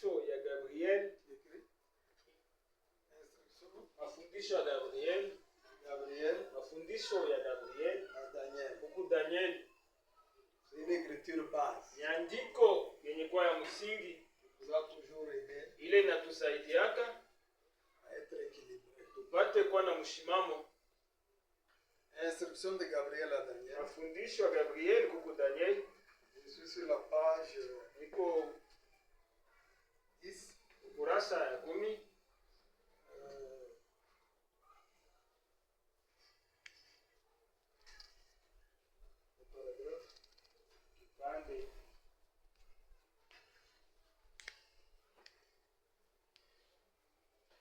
mafundisho ya Gabriel. Mafundisho ya Gabriel. Mafundisho ya Gabriel. Huku Daniel. C'est une écriture basse. Ni andiko yenye kwa ya msingi. Doit toujours aider Ile inatusaidiaka à être équilibré. tupate kuwa na mshimamo. Instruction de Gabriel à Daniel. Mafundisho ya Gabriel huku Daniel. Je suis sur la page Niko 10. ukurasa ya 10. Kipande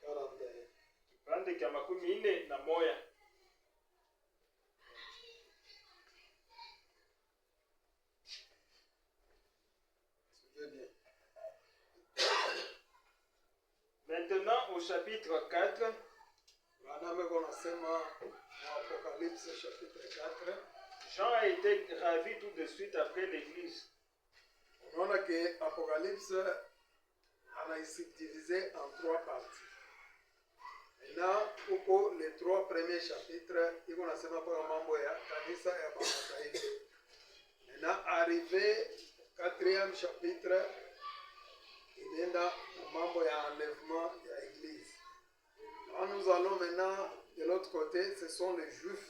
41. kipande cha 41. Suivez bien. Maintenant au chapitre 4. Wanaume wanasema Apocalypse chapitre 4. Jean a été ravi tout de suite après l'église. Unaona que Apocalypse anaisubdivisé en 3 parties. Maintenant, huko les 3 premiers chapitres, iko nasema kwa mambo ya kanisa ya mataifa. Maintenant, arrivé 4e chapitre, inaenda mambo ya enlèvement ya église. Là, nous allons maintenant de l'autre côté, ce sont les juifs.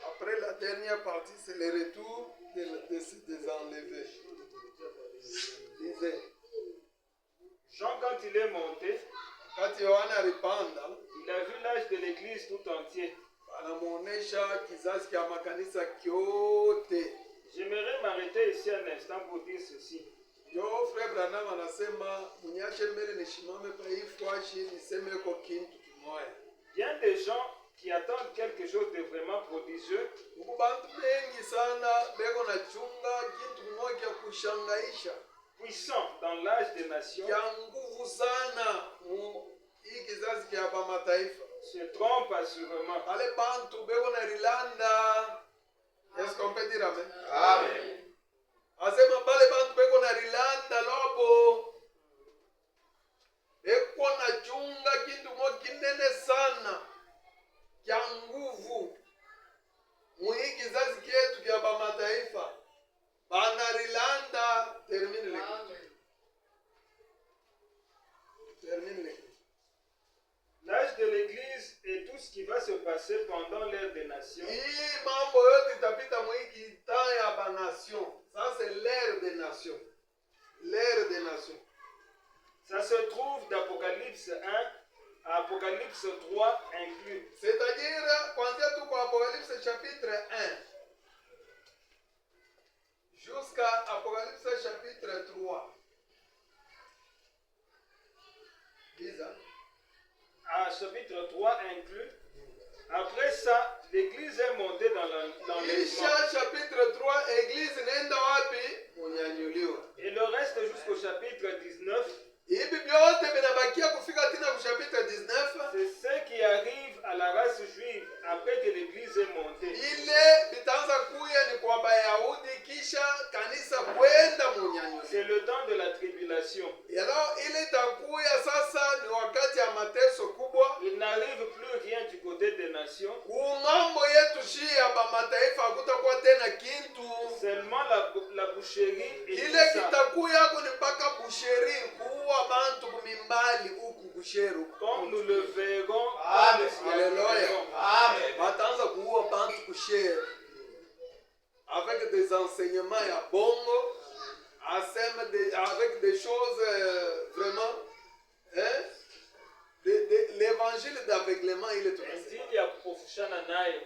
Après la dernière partie, c'est le retour des enlevés. Lisez. Jean, quand il est monté, Kati Yohana alipanda, il a vu l'âge de l'église tout entier. anamuonesha kizazi cha makanisa kyote. J'aimerais m'arrêter ici un instant pour dire ceci. Ndio Frère Branham anasema mniache mbele nishimame pa hii fwashi niseme kwa kintu kimoya. Bien des gens qui attendent quelque chose de vraiment prodigieux Huku bantu bengi sana beko na chunga kintu kimoya kya kushangaisha. puissants dans l'âge des nations Kya nguvu sana mu hii kizazi kya ba mataifa. se trompent assurément. Ale bantu beko na rilanda. Est-ce qu'on peut dire amen? Amen. Asema pale bantu beko na rilanda lobo. Beko na chunga kintu mo kinene sana. Kya nguvu. Mui kizazi kietu kya ba mataifa. Bana rilanda. Termine le. Termine le. L'âge de l'église et tout ce qui va se passer pendant l'ère des nations Hii mambo yote itapita mwiki temps ya ba nation. Ça c'est l'ère des nations. L'ère des nations. ça se trouve d'Apocalypse 1 à Apocalypse 3 inclus. C'est-à-dire, kuanzia tu kwa Apocalypse chapitre 1 jusqu'à Apocalypse chapitre 3. Lisa. À chapitre 3 inclus. Après ça, l'église est montée dans l'enlèvement. Kisha chapitre 3, église nenda wapi? Unyanyuliwa. Et le reste jusqu'au chapitre 19, Hivi vyote vinabakia kufika tena ku chapitre 19. c'est ce qui arrive à la race juive après que l'église est montée. Ile vitaanza kuya ni kwa Bayahudi kisha kanisa kwenda munyanyuliwa. C'est le temps de la tribulation. Alors ile itakuya sasa ni wakati ya mateso kubwa. Il n'arrive plus rien du côté des nations. Kumambo yetu shi ya ba mataifa hakutakuwa tena kintu. Seulement la boucherie et tout Kile ça. kitakuya hapo ni mpaka busheri kuua bantu kumimbali huku busheru. Comme nous le verrons. Amen. dans le ciel. Alléluia. Amen. Bataanza kuua bantu kusheru. Avec des enseignements ya bongo, avec des choses vraiment, hein? L'évangile d'aveuglement, il est tout assez. Injili ya kupofushana nayo.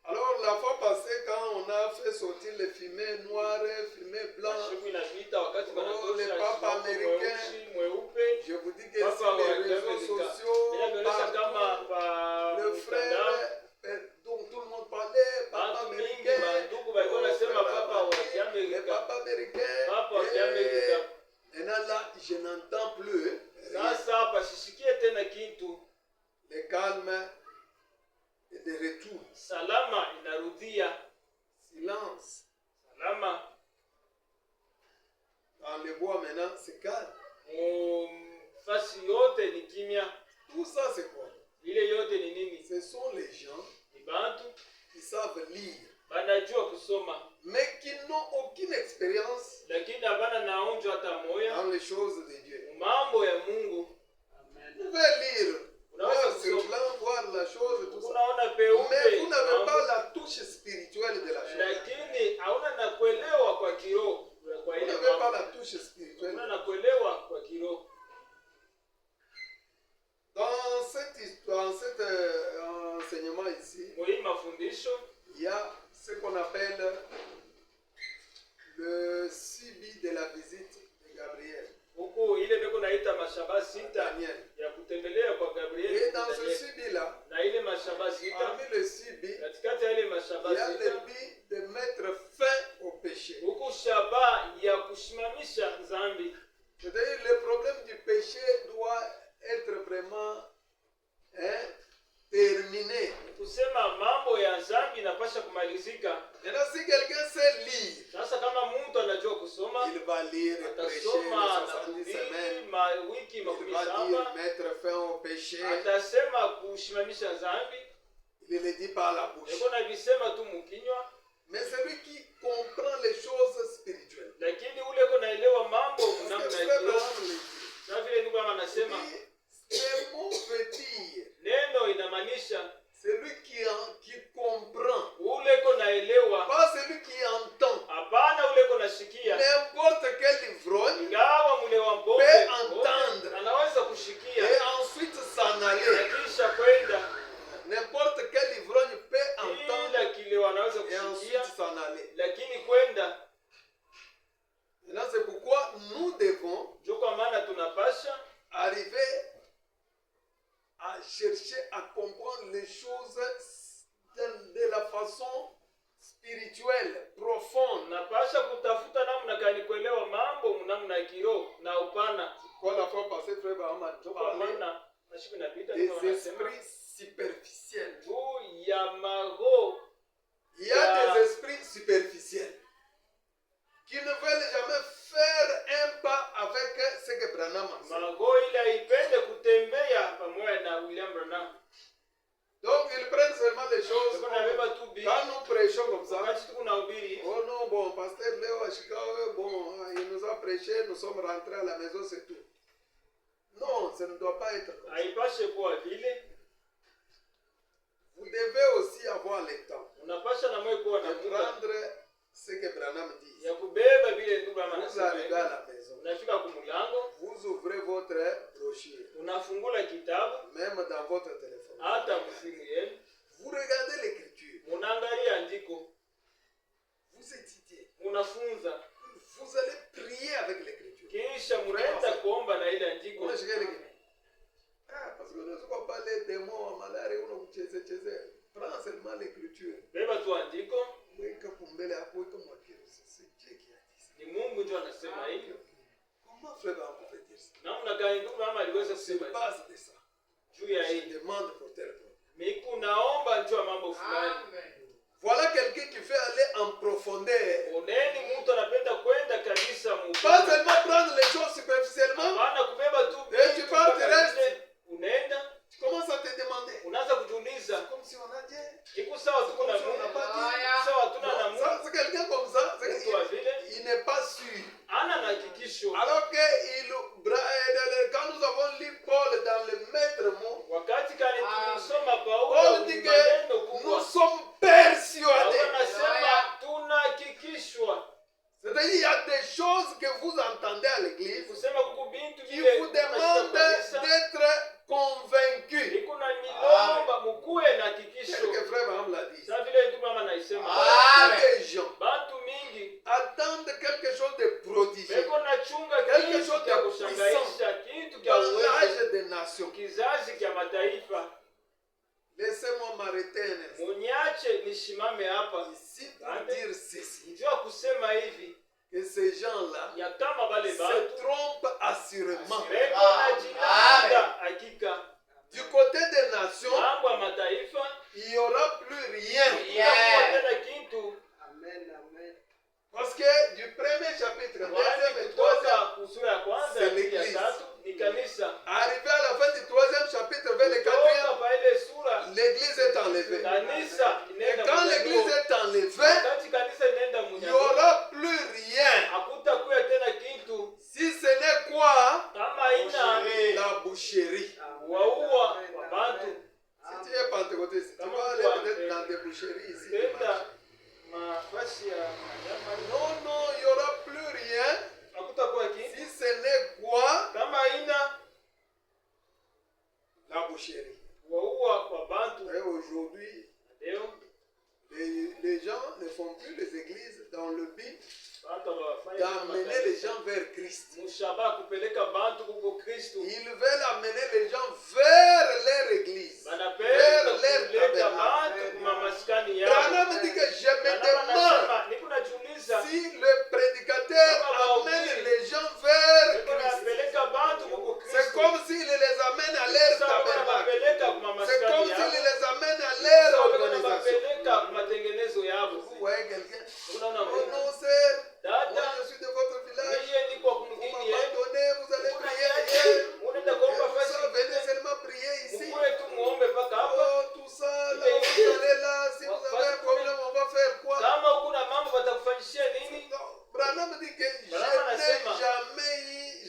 Alors, la fois passée, quand on a fait sortir les fumées noires, fumées blanches, Siku inapita wakati Oh, wanatosha le papa smoke américain. mweupe. je vous dis que Papa sur wa les réseaux Amerika. sociaux, Inaonyesha kama partout, pa le mtandao frère, donc tout le monde parlait, papa watu mingi américain, bandugu walikuwa wanasema papa wa le Kiamerika. papa américain, Papa wa Kiamerika. maintenant là, je n'entends plus rien. Sasa hapa sisikie tena kitu. Le calme est de retour. Salama inarudia. Silence. Salama. Dans les bois maintenant, c'est calme. fasi yote ni kimya. Tout ça c'est quoi? Ile yote ni nini? Ce sont les gens Ni bantu qui savent lire, banajua kusoma mais qui n'ont aucune expérience lakini habana naonjo hata dans moya les choses de Dieu. mambo ya Mungu. Vous pouvez lire, Unaweza voir sur kusoma, blanc, voir la chose, tout ça. unaona Mais peupe vous n'avez mambo, pas la touche spirituelle de la chose. lakini hauna na kuelewa kwa kiroho kwa Vous ile n'avez pas mambo. la touche spirituelle. Hauna na kuelewa kwa kiroho. Dans cet enseignement ici, Kwa mafundisho il y a ce qu'on appelle le suivi de la visite de Gabriel, huku ile beko naita mashaba sita Daniel. ya kutembelea kwa Gabriel Et dans ce Daniel. suivi-là, Na ile mashaba sita, parmi le suivi, katikati ya ile mashaba il y a le sita but de mettre fin au péché. huku shaba ya kusimamisha dhambi. C'est-à-dire le problème du péché doit être vraiment terminé. Kusema mambo ya dhambi inapasha kumalizika. Maintenant, si quelqu'un sait lire, Sasa kama mtu anajua kusoma, il va lire et prêcher atasoma les na 70 kuhubiri semaines. wiki Il makumi va dire saba, mettre fin au péché. atasema kusimamisha dhambi. Il le dit par la bouche. Eko na visema tu mukinywa, Mais celui qui comprend les choses spirituelles, lakini ule eko naelewa mambo parce que namna frère ya kiroho. Branham le dit, Sasa vile ndugu kama anasema ce mot veut dire neno inamaanisha celui qui comprend, ule eko naelewa, pas celui qui entend. hapana ule eko nasikia. N'importe quel ivrogne Ingawa mule wa peut pombe entendre anaweza kushikia et ensuite s'en na aller. kisha kwenda, N'importe quel ivrogne peut entendre kila kile wanaweza et kushikia ensuite s'en aller. lakini kwenda. Maintenant, c'est pourquoi nous devons Ndio kwa maana tunapasha arriver à chercher à comprendre les choses de la façon spirituelle, profonde. tunapasha kutafuta namna gani kuelewa mambo namna ya kiroho na upana. Quoi, la fois passée, frère Baham a Ndio kwa parlé maana nashiku inapita des ndio wanasema esprits superficiels. juu ya maroho. Il y a des esprits superficiels qui ne veulent jamais faire un pas avec ce que Branham a fait. Maroho ile haipende kutembea pamoja na William Branham. Donc, ils prennent seulement les choses. Ndio nabeba tu bi. Quand nous prêchons comme ça, Wakati tuko na ubiri, oh non, bon, pasteur Léo à Chicago, bon, il nous a prêché, nous sommes rentrés à la maison, c'est tout. Non, ça ne doit pas être comme ça. haipashe kuwa vile. Vous devez aussi avoir le temps Unapasha na moyo kuwa na de muda prendre ce que Branham dit. ya kubeba vile ndugu kama Vous arrivez à anasema. la maison, Unafika kumulango, vous ouvrez votre brochure, unafungula kitabu même dans votre téléphone. hata msimu yenu, Vous regardez l'écriture, munaangalia andiko, vous étudiez, munafunza, vous allez prier avec l'écriture. kisha munaenda kuomba na ile andiko. Unashika ile kitu. Parce que unaweza kupale demo wa malaria unakucheze cheze. Prends seulement l'écriture. Beba tu andiko, Weka kumbele hapo weka mwakili. C'est Dieu qui a dit ça. ni Mungu ndio anasema hivyo. Comment frère va pouvait dire ça? Namna gani ndugu mama aliweza C'est kusema base de ça. juu ya Je hii? demande pour tel problème. Miku naomba njoo mambo fulani. Voilà quelqu'un qui veut aller en profondeur. Oneni mtu anapenda kwenda kabisa mu. Pas seulement prendre les choses superficiellement. Maana kubeba tu Et tu pars mpaka du reste. vile unaenda Tu commences à te demander. unaanza kujiuliza Comme si on a dit. iko sawa tuko na Comme si on Mungu, n'a pas dit. sawa tuna na Non, Mungu. ça, c'est quelqu'un comme ça. Mtu wa vile Il n'est pas sûr. ana na hakikisho. Alors que quand nous avons lu Paul dans le maître mot, Wakati kani tulisoma Paul Paulo dit maneno que nous kubwa, sommes persuadés. anasema tunahakikishwa. C'est-à-dire il y a des choses que vous entendez à l'église Kusema kuku bintu qui vile vous demandent d'être convaincus. iko na milomba mukuwe na Tel hakikisho. que frère Abraham l'a dit. Sasa vile ndugu mama naisema Beaucoup de gens bantu mingi attendent quelque chose de prodigieux beko na chunga Quelque kitu chose kya de kushangaisha, kitu kya dans uwezo, l'âge des nations. kizazi kya mataifa. Laissez-moi m'arrêter un instant Munyache nishimame hapa ici pour dire ceci. nijua kusema hivi Que ces gens-là ya kama bale se bantu trompent assurément. beko na jilanda hakika Du côté des nations, mambo ya mataifa il n'y aura plus rien. itakuwa tena kitu. Parce que du premier chapitre, Kwani deuxième et kutoka troisième, kusura ya kwanza c'est ya pili ya l'église. gens vers Christ. Mushaba kupeleka bantu kuko Kristo. Ils veulent amener les gens vers leur église, vers Banapenda leur kuleta tabernacle. bantu kuma maskani yao. Branham dit que je me demande Anasema niko najiuliza si le prédicateur amène les gens vers niko Christ. napeleka bantu kuko C'est Kristo. comme s'il les amène à leur Sasa tabernacle. wanapeleka kuma C'est maskani comme yao. s'il les amène à leur Sasa organisation. wanapeleka kuma matengenezo yao. Vous voyez quelqu'un? Unaona Oh Mungu? non, sœur, moi Dada, je suis de votre village. yeye niko Vous kumgini m'abandonnez, vous allez prier yeye. ailleurs. Unaenda Et kuomba vous ça, fasi. venez seulement prier ici. Mkue tu muombe mpaka hapa. Oh, tout ça, là, vous allez là. Si vous avez un problème, on va faire quoi? Kama huko na mambo watakufanyishia nini? Non, Branham dit que Branham anasema,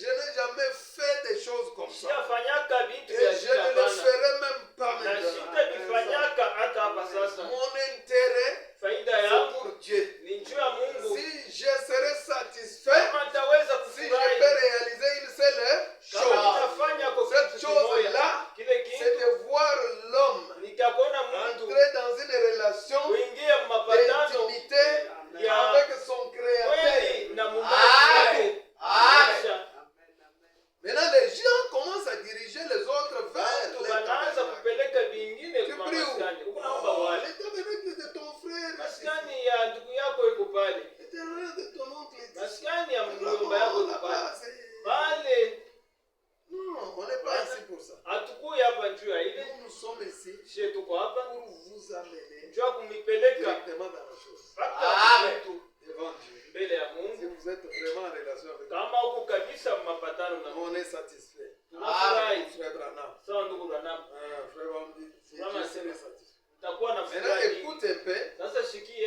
je n'ai jamais fait des choses comme ça. Siyafanyaka vitu Et vya je shida ne le hapana. ferai même pas Na maintenant. sitabifanyaka hata hapa sasa. Mon intérêt, Faida c'est yangu pour Dieu. ni juu ya Mungu. Si je serai satisfait, Kama nitaweza si je kufurahi, peux réaliser une seule kama chose, nitafanya kwa cette kitu kimoja, chose-là, kile c'est kitu de voir l'homme nitakuona mtu entrer dans une relation kuingia mapatano d'intimité ya avec son Créateur. kweli na Muumbaji wake. Maintenant, les gens commencent à diriger les autres vers Watu les wanaanza tabernacles. kupeleka vingine Tu kwa pries où? maskani. Uko naomba Oh, wale. les tabernacles de ton frère. Maskani ya ndugu yako iko pale. Les tabernacles de ton oncle. Maskani ya Là-bas, mjomba yako iko là-bas, pale. c'est- Pale Non, on n'est pas ici pour ça. hatukui hapa juu ya ile. Nous sommes ici She tuko hapa pour vous amener juu ya kumipeleka directement dans la chose. mpaka mtu Devant Dieu. mbele ya Si Mungu. vous êtes vraiment en relation avec Dieu, Kama huko kabisa mapatano na Mungu. on est satisfait. Tunafurahi. Frère Branham. Sawa ndugu Branham. Frère Branham dit, je Branham serai asema, satisfait. Utakuwa na Maintenant, furahi. écoute un peu. Sasa shikie,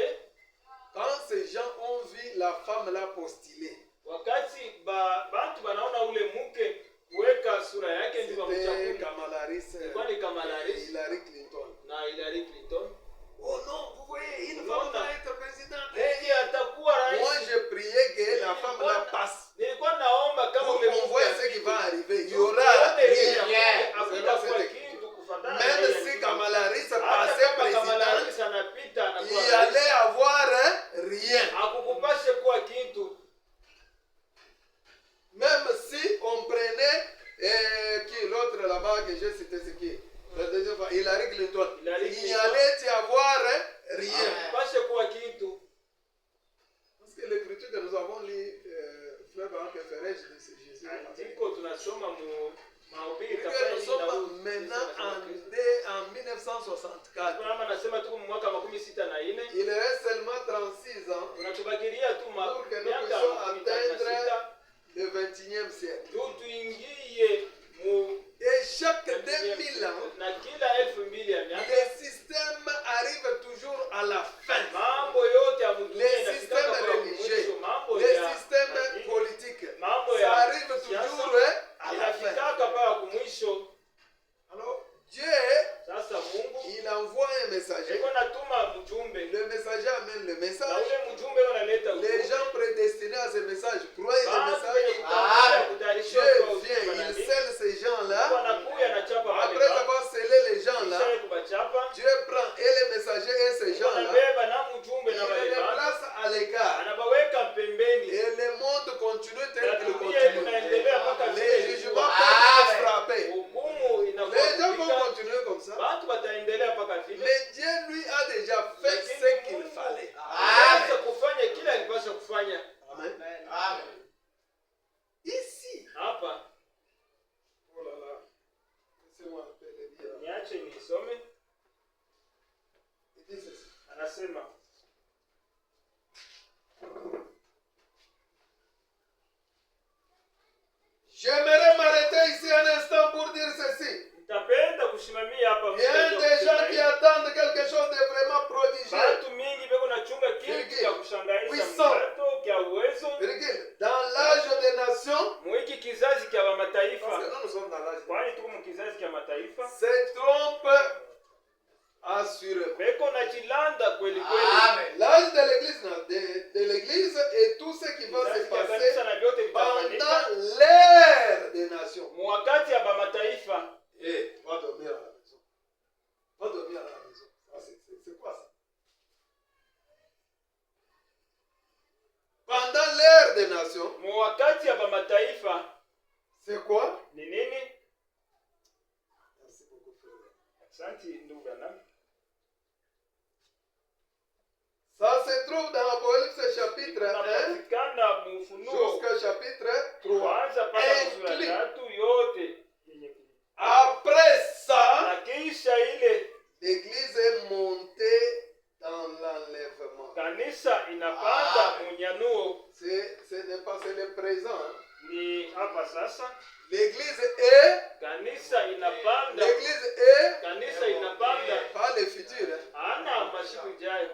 Quand ces gens ont vu la femme là postuler, wakati bantu banaona ule mke kuweka sura yake ndio c'était wakuchakula. Kamala Harris Ilikuwa ni Kamala et Harris Hillary Clinton. na Hillary Clinton. Oh non, vous voyez, une Non, femme non. va être présidente. Yeye atakuwa Moi, rais. je priais que la femme là passe. Nilikuwa naomba kama Pour qu'on voit ce qui va arriver. Il y aura Tuone rien. hakutakuwa Selon kitu kufuatana na Même yeye. si Kamala Harris Hata passait kama Kamala présidente, Harris anapita il anakuwa y rais. allait avoir rien. Hakukupashe kuwa kitu. Même si on prenait qui l'autre là-bas que j'ai cité, c'est qui? La deuxième fois, Hillary Clinton. Hillary Il y Clinton. allait y avoir rien. Hakupashe kuwa kitu. Parce que l'écriture que nous avons lu, frère Baran préféré, c'est Jésus. Andiko tunasoma mu mahubiri Et que tafadhali nous na sommes huu- maintenant en 1964. Kama nasema tuko mu mwaka 64. Il reste seulement 36 ans Unatubakiria tu pour que nous miaka puissions 36 atteindre le 21e siècle. tu tuingie mu Et chaque 2000 ans, na kila 2000 ya miaka le système arrive toujours à la fin. mambo yote ya Les dunia inafika systèmes kwa religieux, mwisho, mambo les ya systèmes politiques, mambo ça ya arrive siasa, toujours à la fin. inafikaka mpaka kumwisho. Alors, Dieu, Sasa Mungu il envoie un messager. iko natuma mjumbe Le messager amène le na message. ule mjumbe unaleta Les ujumbe. gens prédestinés à ce message croient le Basi message. wenye kutayarisha kutayarisha Dieu kwa vient, ujumbe il na nini? scelle ces gens-là. Wanakuya na chapa wale Après ba- avoir scellé les gens-là, kisha kubachapa Dieu prend et les messagers et ces gens-là, wanabeba na mjumbe il na wale les ba- place à l'écart. anabaweka pembeni. Et le monde continue tel Na qu'il dunia continue. inaendelea mpaka Les vile jugements ilikuwa. peuvent être frappés. Hukumu inakuwa Les gens vont kufika. continuer comme ça. Watu wataendelea mpaka vile. Mais Dieu lui a déjà fait Lakini ce qu'il Mungu fallait. anaweza kufanya kile alipaswa kufanya. Amen. Ici. Hapa Oh là là. Laissez-moi un peu le dire. niache nisome, Il dit ceci. anasema J'aimerais m'arrêter ici un instant pour dire ceci. nitapenda kusimamia hapa Il y a des gens qui attendent quelque chose de vraiment prodigieux. watu mingi beko nachunga kitu Virgile. cha kushangaisha Puissant. mkato kya uwezo Virgule. Dans l'âge des nations, mwiki kizazi kya parce que mataifa, nous sommes dans l'âge des kwani tuko mu kizazi kya mataifa, se trompe assurément. beko nachilanda kweli kweli. L'âge de l'église, de l'église et tout ce qui va se Kizazi kya passer kanisa na vyote vitafanyika pendant l'ère des nations. mu wakati ya mataifa. Eh, va dormir à la maison. Va dormir à la maison. Ah, c'est quoi ça? Pendant l'ère des nations, Mu wakati katikati ya mataifa c'est quoi? ni nini? Merci beaucoup, frère. Asante ndugu Branham. Ça se trouve dans Apocalypse chapitre 1 Inapatikana Ufunuo jusqu'au chapitre 3. kwanza mpaka sura Inclus. 3 yote yenye. Après ça, Na kisha ile l'église est montée dans l'enlèvement. kanisa inapanda munyanuo. Ce n'est pas c'est le présent. Hein. Ni hapa sasa L'église est, kanisa inapanda, l'église est, kanisa inapanda, pas le futur. Hein. hana mashiku ijayo.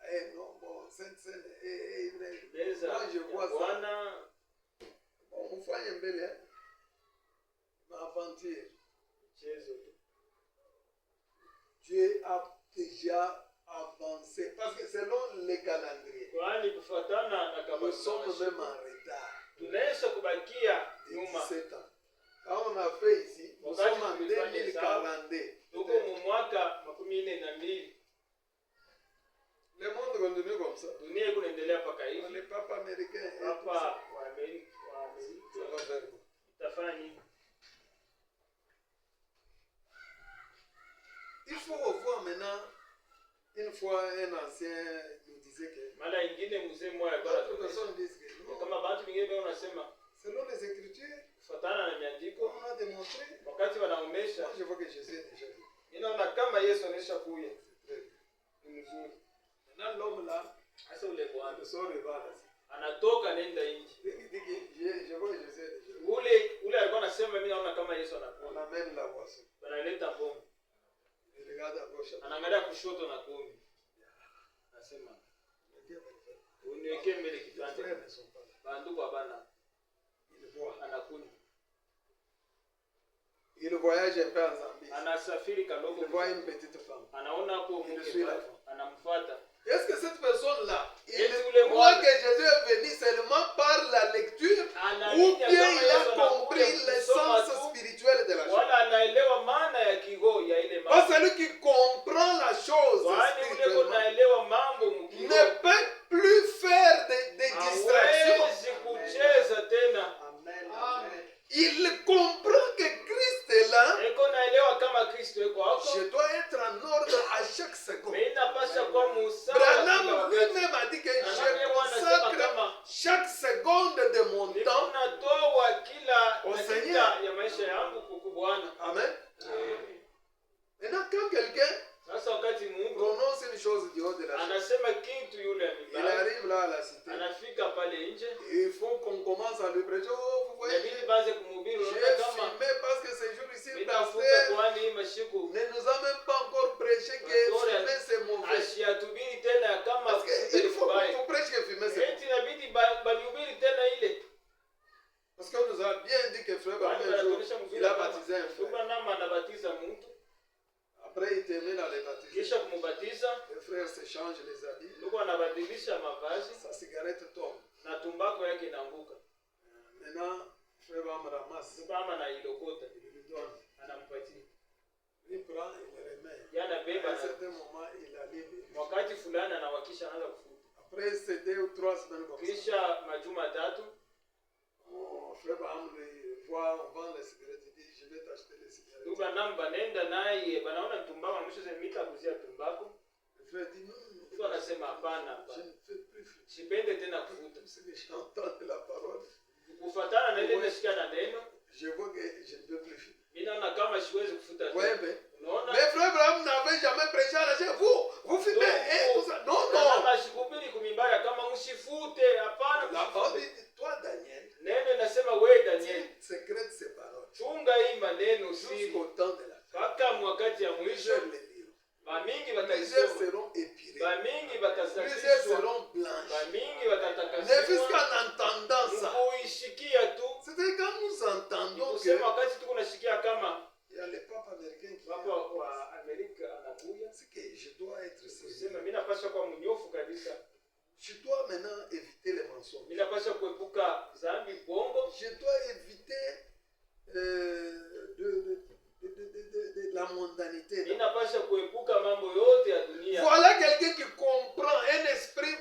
Eh non, bon, Beza moi je vois ya ça. Bwana Bon, mfanye mbele, hein. M'aventure. chezo tu. Dieu a déjà avancé. Parce que selon les calendriers, Kwani kufuatana na nous sommes kabisa même en retard. tunaweza kubakia De nyuma. 17 ans. Quand on a fait ici, nous Wakati sommes en tulifanya 2042. Tuko mu mwaka 42. Le monde continue comme ça. Dunia iko inaendelea mpaka Les hivi. papes américains et tout Hapa ça. wa Amerika Ça va faire quoi? itafanya nini? Il faut revoir maintenant. Une fois, un ancien nous disait que Mara ingine mzee mmoja alikuwa d'autres anatueleza, personnes disent que non. kama bantu wengine wao wanasema Selon les Écritures, kufuatana na miandiko, on a démontré. wakati wanaomesha, Moi, je vois que Jésus est déjà venu. inaona kama Yesu anaisha kuja. Très bien. Ni mzuri. Maintenant, l'homme là, Sasa ule bwana il sort et va là. anatoka nenda nje. Il dit que je vois que Jésus est déjà venu. Ule alikuwa anasema mimi naona kama Yesu On anakuja. amène la boisson. Wanaleta pombe. Il regarde à gauche. Anaangalia kushoto na kuume. Anasema uniwekee mbele Les kipande. frères ne sont pas là. Bandugu habana Il voit. anakunywa. Il voyage un peu en Zambie. Anasafiri Il kadogo. voit une petite femme. Anaona hapo Il mke suit pale. la- Anamfuata. Est-ce que cette personne-là, Et il tous les croit mois- que Jésus est venu seulement par la lecture ou bien il a compris l'essence spirituelle de la chose? Wala anaelewa maana ya kiroho ya ile Parce mambo. que celui qui comprend la chose Kwani ule spirituellement kunaelewa mambo mkiroho. ne peut plus faire des distractions. Hawezi kucheza tena. Il comprend que Christ est là. Eko naelewa kama Kristo eko hapo. Je dois être en ordre à chaque seconde. Mimi napasha kwa musawa. Branham lui-même a dit que je consacre chaque seconde de mon temps. Natoa kila Au dakika Seigneur. ya maisha yangu kwa Bwana. Amen. Maintenant, quand quelqu'un Sasa wakati Mungu prononce une chose du haut de la chaise, anasema kitu yule il amebaki, arrive là à la cité, anafika pale nje, il faut qu'on commence à lui prêcher. Oh, vous voyez, inabidi baanze kumhubiri. j'ai Unaona kama filmé parce que ces jours ici, le nitafuta pasteur kwani hii mashiku ne nous a même pas encore prêché que filmer c'est mauvais. asiyatubiri tena ya kama Parce kufuta qu'il ni faut qu'on kubaya. nous prêche que filmer c'est mauvais. Eti inabidi balihubiri tena ile. Parce qu'on nous a bien dit que frère Kwani Branham, un jour, wanatuonyesha mzuri il a kama baptisé un ndugu frère. Branham anabatiza mtu, Après, il termine à les baptiser. kisha kumubatiza, Les frères s'échangent les habits. ndugu anabadilisha mavazi Sa cigarette tombe. na tumbako yake inaanguka. Maintenant, frère Branham ramasse. Ndugu ama anailokota, Il lui donne. anampatia. Il prend, il le remet. Yana À beba un na certain moment, il allume. wakati fulani anawakisha, anaanza kufuta. Après ces 2 ou 3 semaines comme ça, Kisha majuma tatu mon frère Branham lui voit, on vend les cigarettes, il dit, je vais t'acheter les cigarettes. ndugu Branham banaenda naye banaona tumbako, mwisho sema nitakuzia tumbako. Le frère dit, non, non, Ndugu anasema hapana, je hapana. ne fais plus fumer. Sipende tena kufuta. Tout ce que j'entends de la parole, Kufuatana na ile nasikia na neno, je vois que je ne peux plus fumer. mimi naona kama siwezi kufuta Vous voyez tena. bien? Unaona? Mais frère Branham n'avait jamais prêché à la chair. Vous fumez, hein, tout ça. Non, non. Kama sikubiri kumimbaya kama msifute, hapana. La parole msifute. dit, toi Daniel, Neno inasema wewe Daniel, secrète ces paroles chunga hii maneno siri jusqu'au temps de la fin. mpaka wakati ya mwisho. Plusieurs les liront. Bamingi Plusieurs bataisoma, seront épirés. bamingi Plusieurs batasafishwa, seront blanchis. bamingi Ne fût batatakaswa. qu'en entendant ça. Mkuishikia tu, C'est quand nous entendons kusema que wakati tuko nasikia kama il y a le pape américain qui papa wa Amerika anakuja, c'est que je dois être kusema sérieux. mimi napaswa kuwa mnyofu kabisa. Je dois maintenant éviter les mensonges. Mimi napaswa kuepuka dhambi, bongo. Je dois éviter de la mondanité. Mimi napaswa kuepuka mambo yote ya dunia. Voilà quelqu'un qui comprend un esprit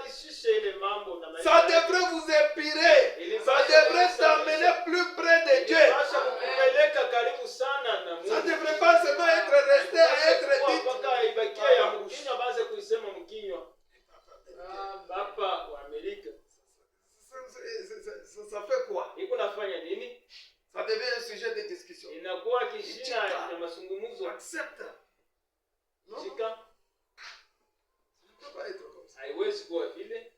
usifanyishe ile mambo na maisha. Ça devrait vous épirer. Ça devrait t'amener plus près de Dieu. Ilipasha kukupeleka karibu sana na Mungu. Ça ne devrait pas seulement être resté à être dit. Mpaka ibakie ya mkinywa baze kuisema mkinywa. Papa wa Amerika. Ça fait quoi? Iko nafanya nini? Ça devient un sujet de discussion. Inakuwa kishina ya mazungumzo. Accepte. Non? Shika. Ça ne peut pas être comme ça. Haiwezi kuwa vile.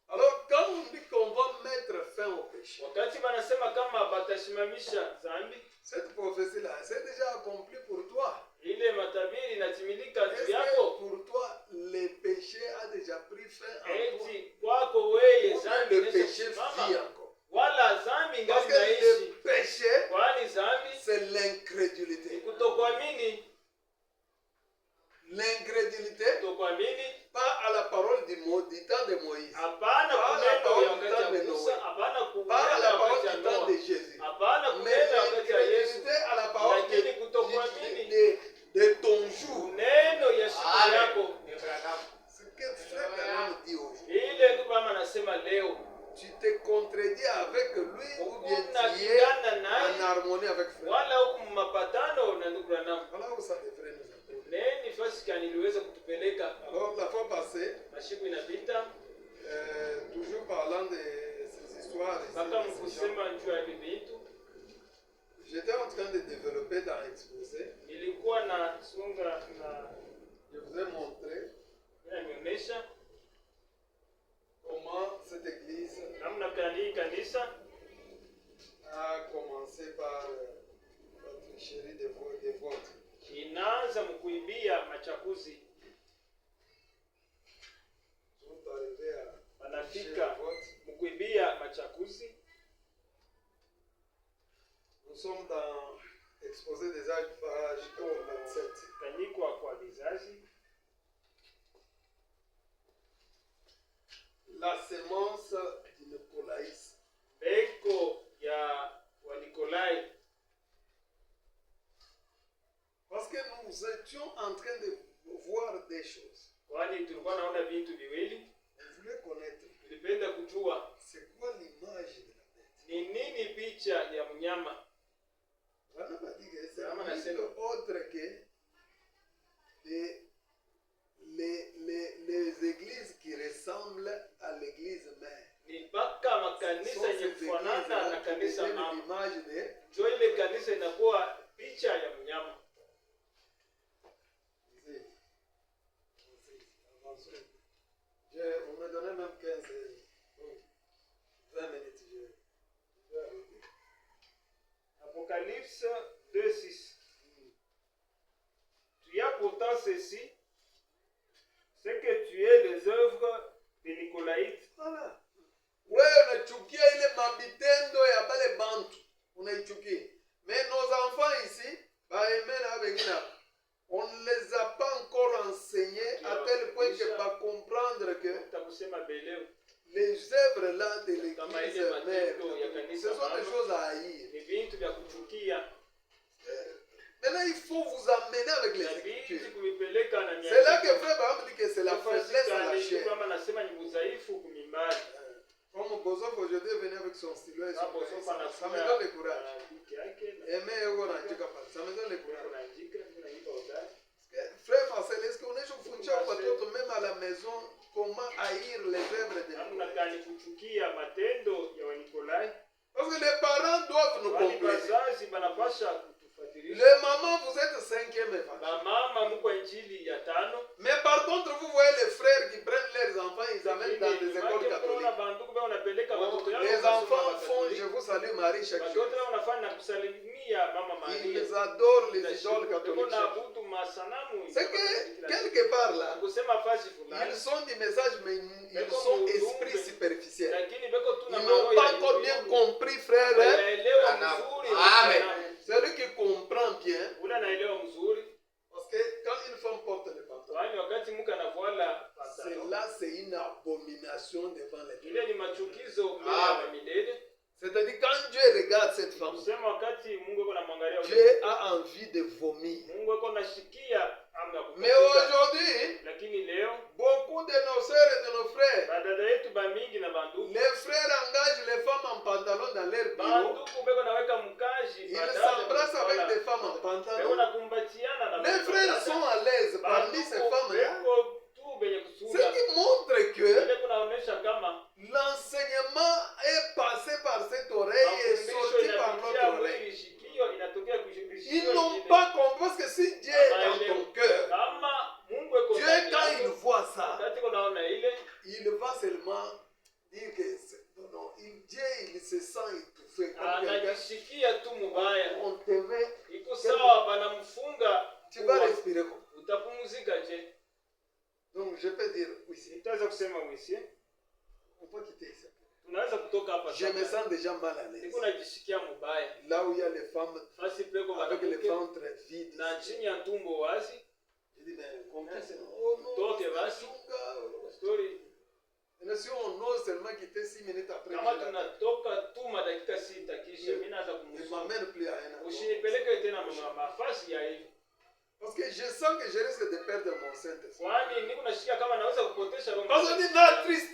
Alors, quand on dit qu'on va mettre fin au péché, Wakati wanasema kama batashimamisha dhambi, cette prophétie-là, c'est déjà accompli pour toi. ile matabiri inatimilika Est-ce juu que yako. pour toi, le péché a déjà pris fin en toi? Eti kwako wewe Ou dhambi le péché inasimama. vit encore? Wala dhambi Parce ngali que naishi. le péché, Kwani dhambi c'est ni l'incrédulité. kutokuamini. L'incrédulité, Kutokuamini pas à la parole du temps de Moïse, hapana Pas la kuneno parole ya du wakati temps ya de Musa, Noé. hapana pas à kuneno la ya parole wakati ya du temps Noa, de Jésus, hapana mais kuneno ya wakati ya Yesu, l'incrédulité à la parole lakini kutokuamini de ton jour. neno ya siku yako. Ce que frère Branham dit aujourd'hui, Ile ndio mama anasema leo tu te contredis avec lui ou bien tu es unapigana en naye harmonie avec frère. wala huku mapatano na ndugu Branham. Voilà où ça devrait nous amener. Neni fasi kani iliweza kutupeleka Alors la fois passée, mashiku inapita toujours parlant de ces histoires, ici, mpaka de ces gens, mkusema njuu ya hivi vitu. j'étais en train de développer dans l'exposé. Nilikuwa na sunga na Je vous ai montré nionyesha comment cette église namna gani kanisa a commencé par la tricherie des votes. inaanza mkuibia machakuzi. Ils sont arrivés à tricher les Wanafika votes. mkuibia machakuzi. Nous sommes dans l'exposé des âges, page 27. Kanyikwa kwa vizazi, La sémence du Nicolaïsme. mbeko ya Wanikolai. Parce que nous étions en train de voir des choses. Kwani tulikuwa naona vitu viwili, On voulait connaître tulipenda kujua c'est quoi l'image de la bête. ni nini picha ya mnyama. Voilà, m'a dit que c'est Vraiment, rien autre que les églises qui ressemblent à l'église mère. Ni mpaka makanisa yenye kufanana na kanisa mama. L'image de Jo, ile kanisa inakuwa picha ya mnyama. on me donnait même 15, 20 minutes. Je vais arrêter. Apocalypse 2:6. Tu as pourtant ceci, c'est que tu es les œuvres des Nicolaïtes. Voilà. Wewe unachukia ile mabitendo ya bale bantu, unaichukia. Mais nos enfants ici, baemena wengine, on ne les a pas encore enseignés à tel point que va comprendre que Utakusema beleo les œuvres là de l'église mère, ce sont des choses à haïr. ni vitu vya kuchukia, Maintenant, il faut vous amener avec les inabidi Écritures. kuvipeleka na C'est là que frère Abraham dit que c'est la faiblesse à la chair. kama nasema ni udhaifu kumimbali. Comme Bozof aujourd'hui est venu avec son stylo et son Hapo crayon, sofa ça me donne le na courage. wiki yake na Aimer Ego Nanjika Pali, ça me donne le courage. kunaandika kunaandika udhaifu. Frère Marcel, est-ce qu'on est sur Patoto, même à la maison, comment haïr les œuvres de Namna Dieu? gani kuchukia matendo ya Wanikolai? Parce que les parents doivent nous Wali comprendre. wazazi banapasha kutufuatilia. Les mamans, vous êtes 5e évangile. Bamama mko injili ya 5. Mais par contre, vous voyez les frères qui prennent leurs enfants, ils amènent dans des écoles catholiques. Les enfants font Je vous salue Marie chaque jour. Ils adorent les idoles catholiques. C'est que, quelque part là, ils sont du message, mais ils sont esprits superficiels. Ils n'ont pas encore bien compris, frère. Amen. Celui qui comprend bien, parce que quand une femme porte le pantalon, cela c'est une abomination devant les dieux. C'est-à-dire quand Dieu regarde cette femme, Dieu a envie de vomir. Mais aujourd'hui, beaucoup de nos inaonyesha kama l'enseignement est passé par cette oreille et sorti par notre oreille. shikio inatokea Ils n'ont pas compris parce que si Dieu est dans ton cœur, kama Mungu eko Dieu ndani quand il yako, voit ça, wakati unaona ile il va seulement dire que non, Dieu il se sent étouffé. Comme quelqu'un, anajisikia tu mubaya, on te met, iko sawa banamfunga, tu vas respirer comme. utapumzika je? Donc je peux dire oui, Nitaweza kusema wisi, on peut quitter ici. tunaweza kutoka hapa Je me sens déjà mal à l'aise. niko najisikia mubaya, Là où il y a les femmes fasi peko avec les banakuke ventres vides. na chini ya tumbo wazi, Je dis, mais comment c'est? Oh non, toke basi story. et si on ose seulement quitter 6 minutes après, Kama tunatoka tu madakika 6 kisha mimi naanza il ne kumsoma, m'amène plus à un endroit. usinipeleke tena mafasi ya hivi, Parce que je sens que je risque de perdre mon Saint-Esprit. kwani niko nasikia kama naweza kupotesha roho. Parce qu'on dit la tristesse.